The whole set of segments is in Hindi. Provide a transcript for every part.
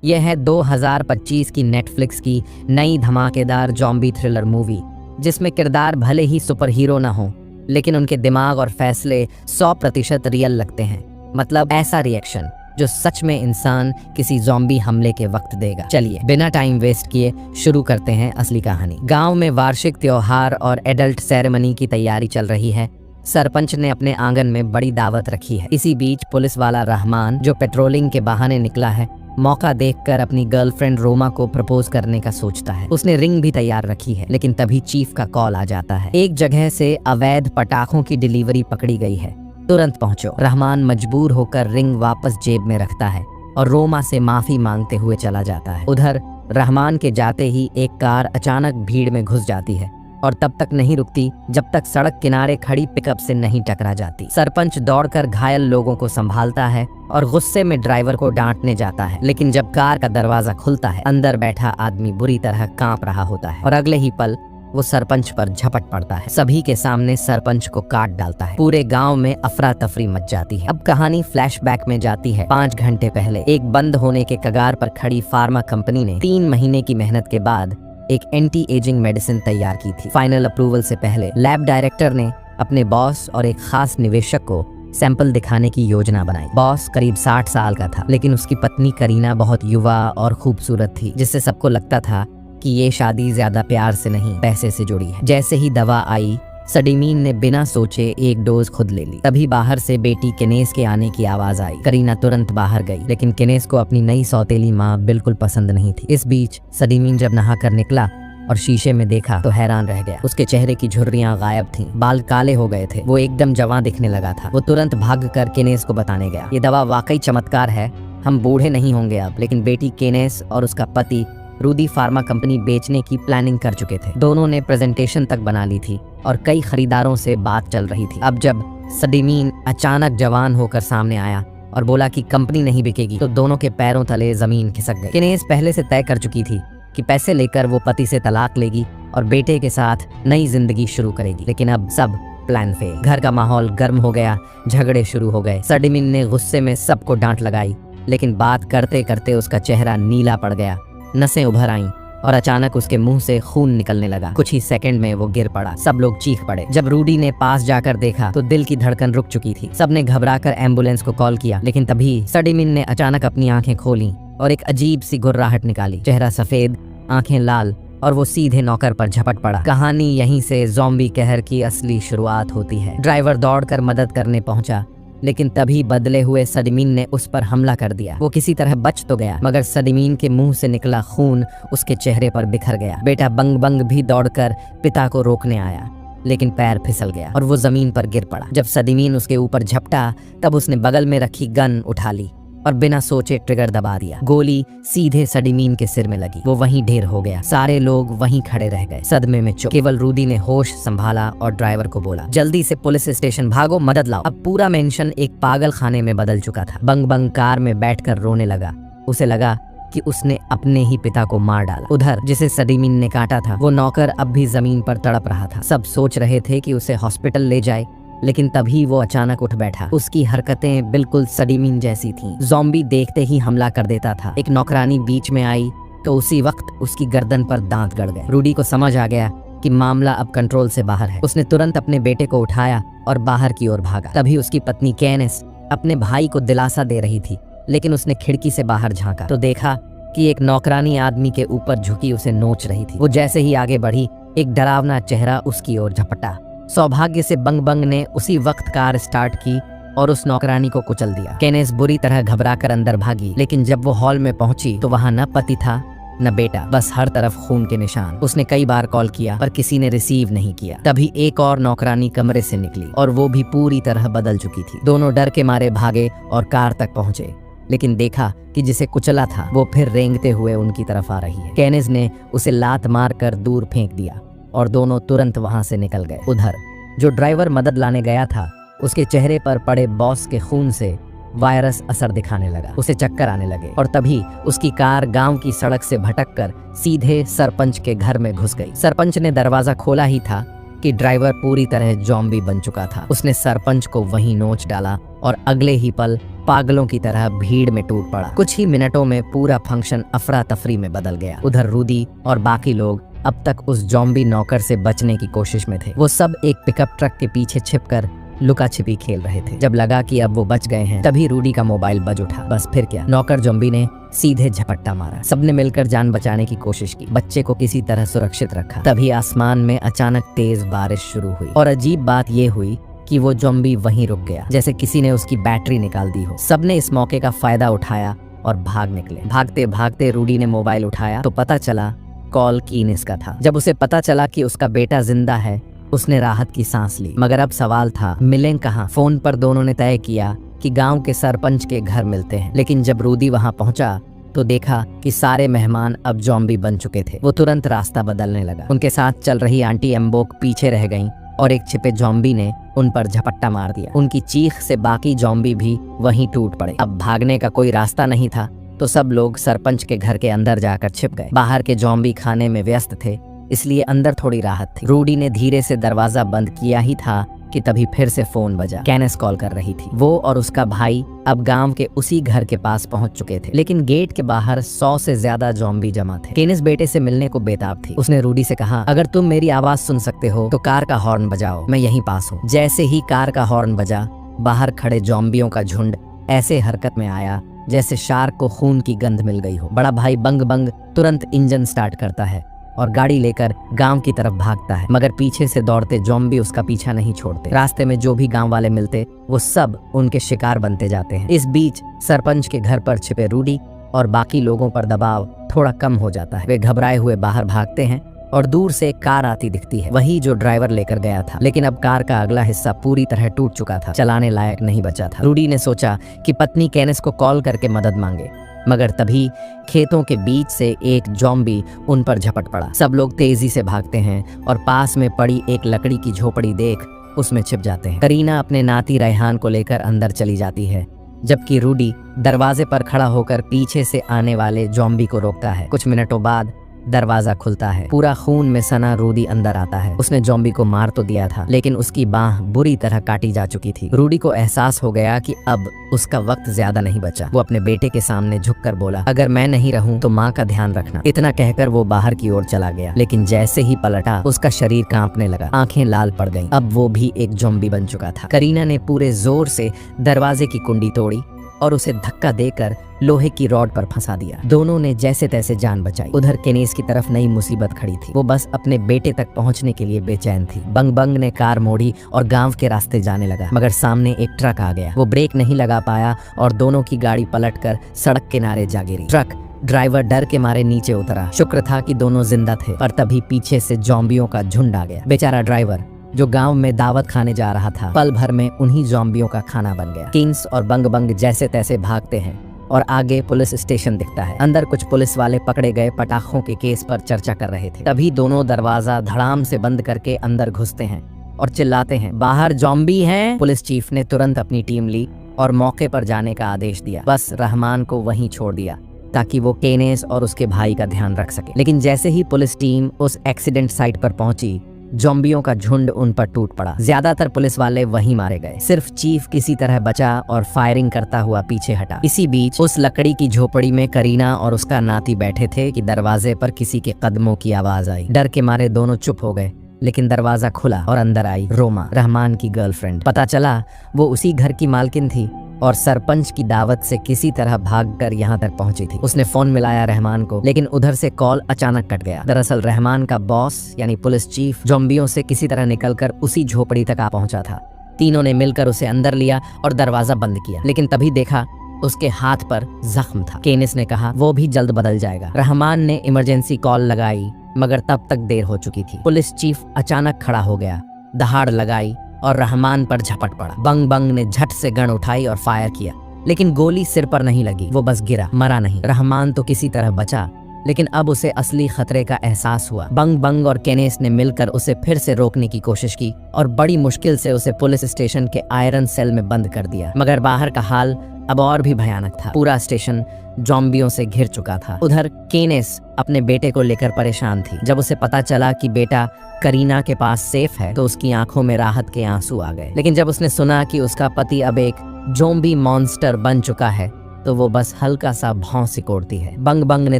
यह है 2025 की नेटफ्लिक्स की नई धमाकेदार जॉम्बी थ्रिलर मूवी, जिसमें किरदार भले ही सुपर हीरो ना हो, लेकिन उनके दिमाग और फैसले 100% रियल लगते हैं। मतलब ऐसा रिएक्शन जो सच में इंसान किसी ज़ॉम्बी हमले के वक्त देगा। चलिए बिना टाइम वेस्ट किए शुरू करते हैं असली कहानी। गांव में वार्षिक त्योहार और एडल्ट सेरेमनी की तैयारी चल रही है। सरपंच ने अपने आंगन में बड़ी दावत रखी है। इसी बीच पुलिस वाला रहमान, जो पेट्रोलिंग के बहाने निकला है, मौका देखकर अपनी गर्लफ्रेंड रोमा को प्रपोज करने का सोचता है। उसने रिंग भी तैयार रखी है, लेकिन तभी चीफ का कॉल आ जाता है। एक जगह से अवैध पटाखों की डिलीवरी पकड़ी गई है, तुरंत पहुंचो। रहमान मजबूर होकर रिंग वापस जेब में रखता है और रोमा से माफी मांगते हुए चला जाता है। उधर रहमान के जाते ही एक कार अचानक भीड़ में घुस जाती है और तब तक नहीं रुकती जब तक सड़क किनारे खड़ी पिकअप से नहीं टकरा जाती। सरपंच दौड़कर घायल लोगों को संभालता है और गुस्से में ड्राइवर को डांटने जाता है, लेकिन जब कार का दरवाजा खुलता है, अंदर बैठा आदमी बुरी तरह कांप रहा होता है और अगले ही पल वो सरपंच पर झपट पड़ता है। सभी के सामने सरपंच को काट डालता है। पूरे गांव में अफरा तफरी मच जाती है। अब कहानी फ्लैशबैक में जाती है 5 घंटे पहले। एक बंद होने के कगार पर खड़ी फार्मा कंपनी ने 3 महीने की मेहनत के बाद एक एंटी एजिंग मेडिसिन तैयार की थी। फाइनल अप्रूवल से पहले लैब डायरेक्टर ने अपने बॉस और एक खास निवेशक को सैंपल दिखाने की योजना बनाई। बॉस करीब 60 साल का था, लेकिन उसकी पत्नी करीना बहुत युवा और खूबसूरत थी, जिससे सबको लगता था कि ये शादी ज्यादा प्यार से नहीं पैसे से जुड़ी है। जैसे ही दवा आई, सडीमीन ने बिना सोचे एक डोज खुद ले ली। तभी बाहर से बेटी केनेस के आने की आवाज आई। करीना तुरंत बाहर गई, लेकिन केनेस को अपनी नई सौतेली माँ बिल्कुल पसंद नहीं थी। इस बीच सडीमीन जब नहाकर निकला और शीशे में देखा तो हैरान रह गया। उसके चेहरे की झुर्रियां गायब थीं, बाल काले हो गए थे, वो एकदम जवां दिखने लगा था। वो तुरंत भागकर केनेस को बताने गया, ये दवा वाकई चमत्कार है, हम बूढ़े नहीं होंगे अब। लेकिन बेटी केनेस और उसका पति रूदी फार्मा कंपनी बेचने की प्लानिंग कर चुके थे। दोनों ने प्रेजेंटेशन तक बना ली थी और कई खरीदारों से बात चल रही थी। अब जब सडीमीन अचानक जवान होकर सामने आया और बोला कि कंपनी नहीं बिकेगी, तो दोनों के पैरों तले जमीन खिसक गई। केनेस पहले से तय कर चुकी थी कि पैसे लेकर वो पति से तलाक लेगी और बेटे के साथ नई जिंदगी शुरू करेगी। लेकिन अब सब प्लान फेल। घर का माहौल गर्म हो गया, झगड़े शुरू हो गए। सडीमीन ने गुस्से में सबको डांट लगाई, लेकिन बात करते करते उसका चेहरा नीला पड़ गया, नसें उभर आईं और अचानक उसके मुंह से खून निकलने लगा। कुछ ही सेकंड में वो गिर पड़ा। सब लोग चीख पड़े। जब रूडी ने पास जाकर देखा तो दिल की धड़कन रुक चुकी थी। सबने घबराकर एम्बुलेंस को कॉल किया, लेकिन तभी सडीमीन ने अचानक अपनी आंखें खोली और एक अजीब सी गुर्राहट निकाली। चेहरा सफेद, आंखें लाल, और वो सीधे नौकर पर झपट पड़ा। कहानी यहीं से ज़ॉम्बी कहर की असली शुरुआत होती है। ड्राइवर दौड़कर मदद करने पहुंचा, लेकिन तभी बदले हुए सडीमीन ने उस पर हमला कर दिया। वो किसी तरह बच तो गया, मगर सडीमीन के मुंह से निकला खून उसके चेहरे पर बिखर गया। बेटा बंग बंग भी दौड़कर पिता को रोकने आया, लेकिन पैर फिसल गया और वो जमीन पर गिर पड़ा। जब सडीमीन उसके ऊपर झपटा, तब उसने बगल में रखी गन उठा ली और बिना सोचे ट्रिगर दबा दिया। गोली सीधे सडीमीन के सिर में लगी। वो वहीं ढेर हो गया। सारे लोग वहीं खड़े रह गए, सदमे में चुप। केवल रूदी ने होश संभाला और ड्राइवर को बोला, जल्दी से पुलिस स्टेशन भागो, मदद लाओ। अब पूरा मेंशन एक पागल खाने में बदल चुका था। बंग बंग कार में बैठकर रोने लगा। उसे लगा कि उसने अपने ही पिता को मार डाला। उधर जिसे सडीमीन ने काटा था, वो नौकर अब भी जमीन पर तड़प रहा था। सब सोच रहे थे कि उसे हॉस्पिटल ले जाए, लेकिन तभी वो अचानक उठ बैठा। उसकी हरकतें बिल्कुल सडीमीन जैसी थीं। ज़ॉम्बी देखते ही हमला कर देता था। एक नौकरानी बीच में आई तो उसी वक्त उसकी गर्दन पर दांत गड़ गए। रूडी को समझ आ गया कि मामला अब कंट्रोल से बाहर है। उसने तुरंत अपने बेटे को उठाया और बाहर की ओर भागा। तभी उसकी पत्नी केनेस अपने भाई को दिलासा दे रही थी, लेकिन उसने खिड़की से बाहर झांका तो देखा कि एक नौकरानी आदमी के ऊपर झुकी उसे नोच रही थी। वो जैसे ही आगे बढ़ी, एक डरावना चेहरा उसकी ओर झपटा। सौभाग्य से बंग बंग ने उसी वक्त कार स्टार्ट की और उस नौकरानी को कुचल दिया। केनेस बुरी तरह घबराकर अंदर भागी, लेकिन जब वो हॉल में पहुंची तो वहां न पति था न बेटा, बस हर तरफ खून के निशान। उसने कई बार कॉल किया पर किसी ने रिसीव नहीं किया। तभी एक और नौकरानी कमरे से निकली और वो भी पूरी तरह बदल चुकी थी। दोनों डर के मारे भागे और कार तक पहुंचे, लेकिन देखा कि जिसे कुचला था वो फिर रेंगते हुए उनकी तरफ आ रही है। केनेस ने उसे लात मार कर दूर फेंक दिया और दोनों तुरंत वहां से निकल गए। उधर जो ड्राइवर मदद लाने गया था, उसके चेहरे पर पड़े बॉस के खून से वायरस असर दिखाने लगा। उसे चक्कर आने लगे और तभी उसकी कार गांव की सड़क से भटककर सीधे सरपंच के घर में घुस गई। सरपंच ने दरवाजा खोला ही था कि ड्राइवर पूरी तरह ज़ॉम्बी बन चुका था। उसने सरपंच को वहीं नोच डाला और अगले ही पल पागलों की तरह भीड़ में टूट पड़ा। कुछ ही मिनटों में पूरा फंक्शन अफरा तफरी में बदल गया। उधर रूडी और बाकी लोग अब तक उस जॉम्बी नौकर से बचने की कोशिश में थे। वो सब एक पिकअप ट्रक के पीछे छिपकर लुका छिपी खेल रहे थे। जब लगा कि अब वो बच गए हैं, तभी रूडी का मोबाइल बज उठा। बस फिर क्या, नौकर जॉम्बी ने सीधे झपट्टा मारा। सबने मिलकर जान बचाने की कोशिश की, बच्चे को किसी तरह सुरक्षित रखा। तभी आसमान में अचानक तेज बारिश शुरू हुई और अजीब बात ये हुई कि वो जॉम्बी वहीं रुक गया, जैसे किसी ने उसकी बैटरी निकाल दी हो। सबने इस मौके का फायदा उठाया और भाग निकले। भागते भागते रूडी ने मोबाइल उठाया तो पता चला कॉल कीनेस का था। जब उसे पता चला कि उसका बेटा जिंदा है, उसने राहत की सांस ली। मगर अब सवाल था, मिलें कहाँ? फोन पर दोनों ने तय किया कि गांव के सरपंच के घर मिलते हैं। लेकिन जब रूडी वहां पहुंचा तो देखा कि सारे मेहमान अब जॉम्बी बन चुके थे। वो तुरंत रास्ता बदलने लगा। उनके साथ चल रही आंटी एम्बोक पीछे रह गईं और एक छिपे जॉम्बी ने उन पर झपट्टा मार दिया। उनकी चीख से बाकी जॉम्बी भी वहीं टूट पड़े। अब भागने का कोई रास्ता नहीं था तो सब लोग सरपंच के घर के अंदर जाकर छिप गए। बाहर के जॉम्बी खाने में व्यस्त थे, इसलिए अंदर थोड़ी राहत थी। रूडी ने धीरे से दरवाजा बंद किया ही था कि तभी फिर से फोन बजा। कैनेस कॉल कर रही थी। वो और उसका भाई अब गांव के उसी घर के पास पहुंच चुके थे, लेकिन गेट के बाहर 100 से ज्यादा जॉम्बी जमा थे। कैनेस बेटे से मिलने को बेताब थी। उसने रूडी से कहा, अगर तुम मेरी आवाज सुन सकते हो तो कार का हॉर्न बजाओ, मैं यहीं पास हूँ। जैसे ही कार का हॉर्न बजा, बाहर खड़े जॉम्बियों का झुंड ऐसे हरकत में आया जैसे शार्क को खून की गंध मिल गई हो। बड़ा भाई बंग बंग तुरंत इंजन स्टार्ट करता है और गाड़ी लेकर गांव की तरफ भागता है, मगर पीछे से दौड़ते जॉम्बी उसका पीछा नहीं छोड़ते। रास्ते में जो भी गांव वाले मिलते वो सब उनके शिकार बनते जाते हैं। इस बीच सरपंच के घर पर छिपे रूडी और बाकी लोगों पर दबाव थोड़ा कम हो जाता है। वे घबराए हुए बाहर भागते हैं और दूर से एक कार आती दिखती है, वही जो ड्राइवर लेकर गया था। लेकिन अब कार का अगला हिस्सा पूरी तरह टूट चुका था, चलाने लायक नहीं बचा था। रूडी ने सोचा कि पत्नी कैनेस को कॉल करके मदद मांगे, मगर तभी खेतों के बीच से एक जॉम्बी उन पर झपट पड़ा। सब लोग तेजी से भागते हैं और पास में पड़ी एक लकड़ी की झोपड़ी देख उसमें छिप जाते हैं। करीना अपने नाती रेहान को लेकर अंदर चली जाती है, जबकि रूडी दरवाजे पर खड़ा होकर पीछे से आने वाले जॉम्बी को रोकता है। कुछ मिनटों बाद दरवाजा खुलता है। पूरा खून में सना रूडी अंदर आता है। उसने जॉम्बी को मार तो दिया था, लेकिन उसकी बांह बुरी तरह काटी जा चुकी थी। रूडी को एहसास हो गया कि अब उसका वक्त ज्यादा नहीं बचा। वो अपने बेटे के सामने झुककर बोला, अगर मैं नहीं रहूं तो माँ का ध्यान रखना। इतना कहकर वो बाहर की ओर चला गया, लेकिन जैसे ही पलटा उसका शरीर कांपने लगा, आंखें लाल पड़ गईं। अब वो भी एक जॉम्बी बन चुका था। करीना ने पूरे जोर से दरवाजे की कुंडी तोड़ी और उसे धक्का देकर लोहे की रॉड पर फंसा दिया। दोनों ने जैसे तैसे जान बचाई। उधर केनेस की तरफ नई मुसीबत खड़ी थी। वो बस अपने बेटे तक पहुंचने के लिए बेचैन थी। बंग बंग ने कार मोड़ी और गांव के रास्ते जाने लगा, मगर सामने एक ट्रक आ गया। वो ब्रेक नहीं लगा पाया और दोनों की गाड़ी पलटकर सड़क किनारे जा गिरी। ट्रक ड्राइवर डर के मारे नीचे उतरा। शुक्र था कि दोनों जिंदा थे, पर तभी पीछे से जॉम्बियों का झुंड आ गया। बेचारा ड्राइवर जो गांव में दावत खाने जा रहा था, पल भर में उन्हीं जॉम्बियों का खाना बन गया। किंग्स और बंग बंग जैसे तैसे भागते हैं और आगे पुलिस स्टेशन दिखता है। अंदर कुछ पुलिस वाले पकड़े गए पटाखों के केस पर चर्चा कर रहे थे। तभी दोनों दरवाजा धड़ाम से बंद करके अंदर घुसते हैं और चिल्लाते हैं, बाहर जॉम्बी हैं। पुलिस चीफ ने तुरंत अपनी टीम ली और मौके पर जाने का आदेश दिया। बस रहमान को वहीं छोड़ दिया ताकि वो केनेस और उसके भाई का ध्यान रख सके। लेकिन जैसे ही पुलिस टीम उस एक्सीडेंट साइट पर पहुंची, जॉम्बियों का झुंड उन पर टूट पड़ा। ज्यादातर पुलिस वाले वहीं मारे गए। सिर्फ चीफ किसी तरह बचा और फायरिंग करता हुआ पीछे हटा। इसी बीच उस लकड़ी की झोपड़ी में करीना और उसका नाती बैठे थे कि दरवाजे पर किसी के कदमों की आवाज आई। डर के मारे दोनों चुप हो गए, लेकिन दरवाजा खुला और अंदर आई रोमा, रहमान की गर्लफ्रेंड। पता चला वो उसी घर की मालकिन थी और सरपंच की दावत से किसी तरह भागकर यहाँ तक पहुंची थी। उसने फोन मिलाया रहमान को, लेकिन उधर से कॉल अचानक कट गया। दरअसल रहमान का बॉस यानी पुलिस चीफ जॉम्बियों से किसी तरह निकलकर उसी झोपड़ी तक आ पहुंचा था। तीनों ने मिलकर उसे अंदर लिया और दरवाजा बंद किया, लेकिन तभी देखा उसके हाथ पर जख्म था। केनेस ने कहा वो भी जल्द बदल जाएगा। रहमान ने इमरजेंसी कॉल लगाई, मगर तब तक देर हो चुकी थी। पुलिस चीफ अचानक खड़ा हो गया, दहाड़ लगाई और रहमान पर झपट पड़ा। बंग बंग ने झट से गन उठाई और फायर किया, लेकिन गोली सिर पर नहीं लगी। वो बस गिरा, मरा नहीं। रहमान तो किसी तरह बचा, लेकिन अब उसे असली खतरे का एहसास हुआ। बंग बंग और केनेस ने मिलकर उसे फिर से रोकने की कोशिश की और बड़ी मुश्किल से उसे पुलिस स्टेशन के आयरन सेल में बंद कर दिया। मगर बाहर का हाल अब और भी भयानक था। पूरा स्टेशन जॉम्बियों से घिर चुका था। उधर केनेस अपने बेटे को लेकर परेशान थी। जब उसे पता चला कि बेटा करीना के पास सेफ है तो उसकी आंखों में राहत के आंसू आ गए। लेकिन जब उसने सुना कि उसका पति अब एक ज़ॉम्बी मॉन्स्टर बन चुका है तो वो बस हल्का सा भौं सिकोड़ती है। बंग बंग ने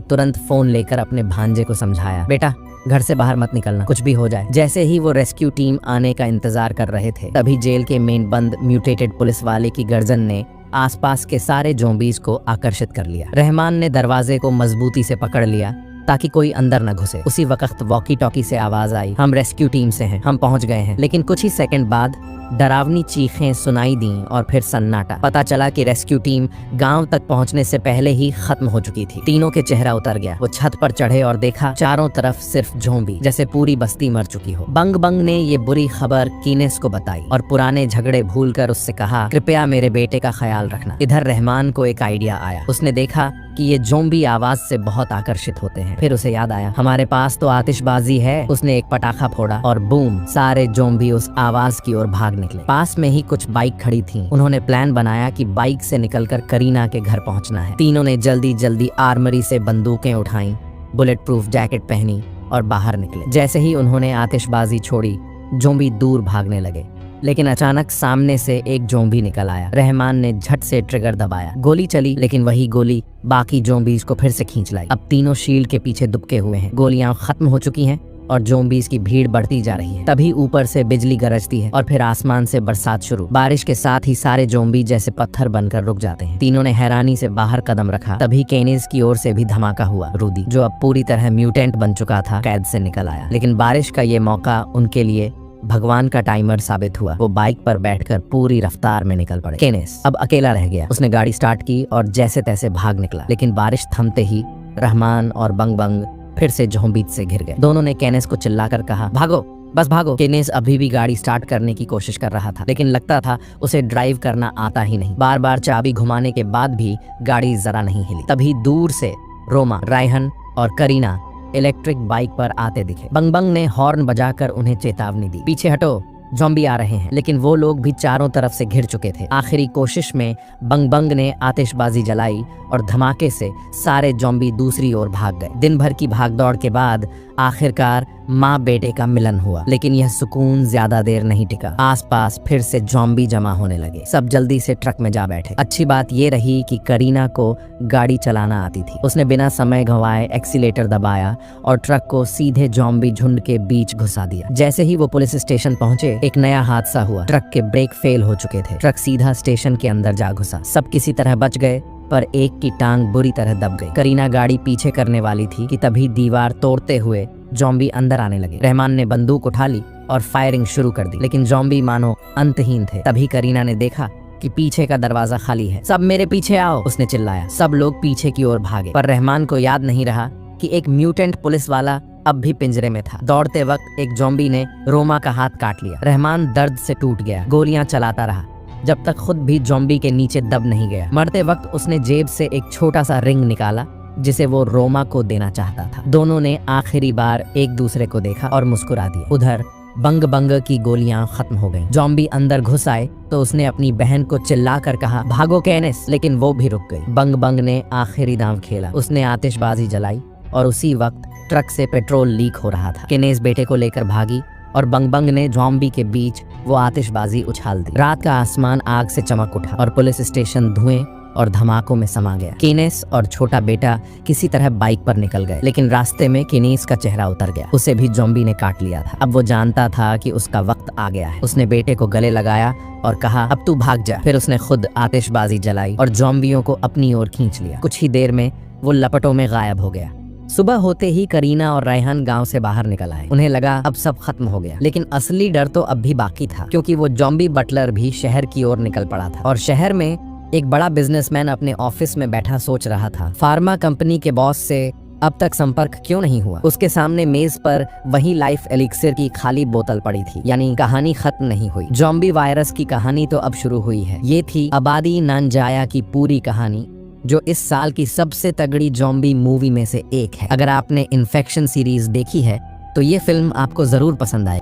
तुरंत फोन लेकर अपने भांजे को समझाया, बेटा घर से बाहर मत निकलना, कुछ भी हो जाए। जैसे ही वो रेस्क्यू टीम आने का इंतजार कर रहे थे, तभी जेल के मेन बंद म्यूटेटेड पुलिस वाले की गर्जन ने आसपास के सारे ज़ॉम्बीज को आकर्षित कर लिया। रहमान ने दरवाजे को मजबूती से पकड़ लिया ताकि कोई अंदर न घुसे। उसी वक्त वॉकी टॉकी से आवाज आई, हम रेस्क्यू टीम से हैं, हम पहुंच गए हैं। लेकिन कुछ ही सेकंड बाद डरावनी चीखें सुनाई दी और फिर सन्नाटा। पता चला कि रेस्क्यू टीम गांव तक पहुंचने से पहले ही खत्म हो चुकी थी। तीनों के चेहरा उतर गया। वो छत पर चढ़े और देखा चारों तरफ सिर्फ ज़ॉम्बी, जैसे पूरी बस्ती मर चुकी हो। बंग बंग ने ये बुरी खबर कीनेस को बताई और पुराने झगड़े भूलकर उससे कहा, कृपया मेरे बेटे का ख्याल रखना। इधर रहमान को एक आइडिया आया। उसने देखा कि ये ज़ॉम्बी आवाज से बहुत आकर्षित होते हैं। फिर उसे याद आया, हमारे पास तो आतिशबाजी है। उसने एक पटाखा फोड़ा और बूम, सारे ज़ॉम्बी उस आवाज की ओर भाग निकले। पास में ही कुछ बाइक खड़ी थीं। उन्होंने प्लान बनाया कि बाइक से निकलकर करीना के घर पहुंचना है। तीनों ने जल्दी जल्दी आर्मरी से बंदूकें उठाई, बुलेट प्रूफ जैकेट पहनी और बाहर निकले। जैसे ही उन्होंने आतिशबाजी छोड़ी, ज़ॉम्बी दूर भागने लगे। लेकिन अचानक सामने से एक ज़ॉम्बी निकल आया। रहमान ने झट से ट्रिगर दबाया, गोली चली, लेकिन वही गोली बाकी ज़ॉम्बीज को फिर से खींच लाई। अब तीनों शील्ड के पीछे दुबके हुए हैं। गोलियां खत्म हो चुकी हैं और ज़ॉम्बीज की भीड़ बढ़ती जा रही है। तभी ऊपर से बिजली गरजती है और फिर आसमान से बरसात शुरू। बारिश के साथ ही सारे ज़ॉम्बी जैसे पत्थर बनकर रुक जाते हैं। तीनों ने हैरानी से बाहर कदम रखा। तभी केनिस की ओर से भी धमाका हुआ। रूदी, जो अब पूरी तरह म्यूटेंट बन चुका था, कैद से निकल आया। लेकिन बारिश का ये मौका उनके लिए भगवान का टाइमर साबित हुआ। वो बाइक पर बैठकर पूरी रफ्तार में निकल पड़े। केनिस अब अकेला रह गया। उसने गाड़ी स्टार्ट की और जैसे तैसे भाग निकला। लेकिन बारिश थमते ही रहमान और बंग बंग फिर से ज़ॉम्बीज से घिर गए। दोनों ने केनिस को चिल्लाकर कहा, भागो, बस भागो। केनिस अभी भी गाड़ी स्टार्ट करने की कोशिश कर रहा था, लेकिन लगता था उसे ड्राइव करना आता ही नहीं। बार बार चाबी घुमाने के बाद भी गाड़ी जरा नहीं हिली। तभी दूर से रोमा, रायहन और करीना इलेक्ट्रिक बाइक पर आते दिखे। बंग बंग ने हॉर्न बजाकर उन्हें चेतावनी दी, पीछे हटो, ज़ॉम्बी आ रहे हैं। लेकिन वो लोग भी चारों तरफ से घिर चुके थे। आखिरी कोशिश में बंग बंग ने आतिशबाजी जलाई और धमाके से सारे ज़ॉम्बी दूसरी ओर भाग गए। दिन भर की भागदौड़ के बाद आखिरकार माँ बेटे का मिलन हुआ। लेकिन यह सुकून ज्यादा देर नहीं टिका। आसपास फिर से ज़ॉम्बी जमा होने लगे। सब जल्दी से ट्रक में जा बैठे। अच्छी बात ये रही कि करीना को गाड़ी चलाना आती थी। उसने बिना समय गंवाए एक्सीलेटर दबाया और ट्रक को सीधे ज़ॉम्बी झुंड के बीच घुसा दिया। जैसे ही वो पुलिस स्टेशन पहुंचे, एक नया हादसा हुआ। ट्रक के ब्रेक फेल हो चुके थे। ट्रक सीधा स्टेशन के अंदर जा घुसा। सब किसी तरह बच गए, पर एक की टांग बुरी तरह दब गई। करीना गाड़ी पीछे करने वाली थी कि तभी दीवार तोड़ते हुए ज़ॉम्बी अंदर आने लगे। रहमान ने बंदूक उठा ली और फायरिंग शुरू कर दी, लेकिन ज़ॉम्बी मानो अंतहीन थे। तभी करीना ने देखा कि पीछे का दरवाजा खाली है। सब मेरे पीछे आओ, उसने चिल्लाया। सब लोग पीछे की ओर भागे, पर रहमान को याद नहीं रहा कि एक म्यूटेंट पुलिस वाला अब भी पिंजरे में था। दौड़ते वक्त एक ज़ॉम्बी ने रोमा का हाथ काट लिया। रहमान दर्द से टूट गया। गोलियां चलाता रहा जब तक खुद भी ज़ॉम्बी के नीचे दब नहीं गया। मरते वक्त उसने जेब से एक छोटा सा रिंग निकाला जिसे वो रोमा को देना चाहता था। दोनों ने आखिरी बार एक दूसरे को देखा और मुस्कुरा दिया। उधर बंग बंग की गोलियां खत्म हो गईं। ज़ॉम्बी अंदर घुस आए तो उसने अपनी बहन को चिल्लाकर कहा, भागो केनिस, लेकिन वो भी रुक गई। बंग बंग ने आखिरी दांव खेला। उसने आतिशबाजी जलाई और उसी वक्त ट्रक से पेट्रोल लीक हो रहा था। केनिस बेटे को लेकर भागी और बंग बंग ने ज़ॉम्बी के बीच वो आतिशबाजी उछाल दी। रात का आसमान आग से चमक उठा और पुलिस स्टेशन धुएं और धमाकों में समा गया। केनिस और छोटा बेटा किसी तरह बाइक पर निकल गए, लेकिन रास्ते में केनिस का चेहरा उतर गया। उसे भी ज़ॉम्बी ने काट लिया था। अब वो जानता था कि उसका वक्त आ गया है। उसने बेटे को गले लगाया और कहा, अब तू भाग जा। फिर उसने खुद आतिशबाजी जलाई और ज़ॉम्बियों को अपनी ओर खींच लिया। कुछ ही देर में वो लपटों में गायब हो गया। सुबह होते ही करीना और रायहान गांव से बाहर निकल आए। उन्हें लगा अब सब खत्म हो गया, लेकिन असली डर तो अब भी बाकी था, क्योंकि वो ज़ॉम्बी बटलर भी शहर की ओर निकल पड़ा था। और शहर में एक बड़ा बिजनेसमैन अपने ऑफिस में बैठा सोच रहा था, फार्मा कंपनी के बॉस से अब तक संपर्क क्यों नहीं हुआ। उसके सामने मेज पर वही लाइफ एलिक्सिर की खाली बोतल पड़ी थी, यानी कहानी खत्म नहीं हुई। ज़ॉम्बी वायरस की कहानी तो अब शुरू हुई है। ये थी आबादी नानजाया की पूरी कहानी, जो इस साल की सबसे तगड़ी ज़ॉम्बी मूवी में से एक है। अगर आपने इन्फेक्शन सीरीज देखी है तो ये फिल्म आपको जरूर पसंद आए।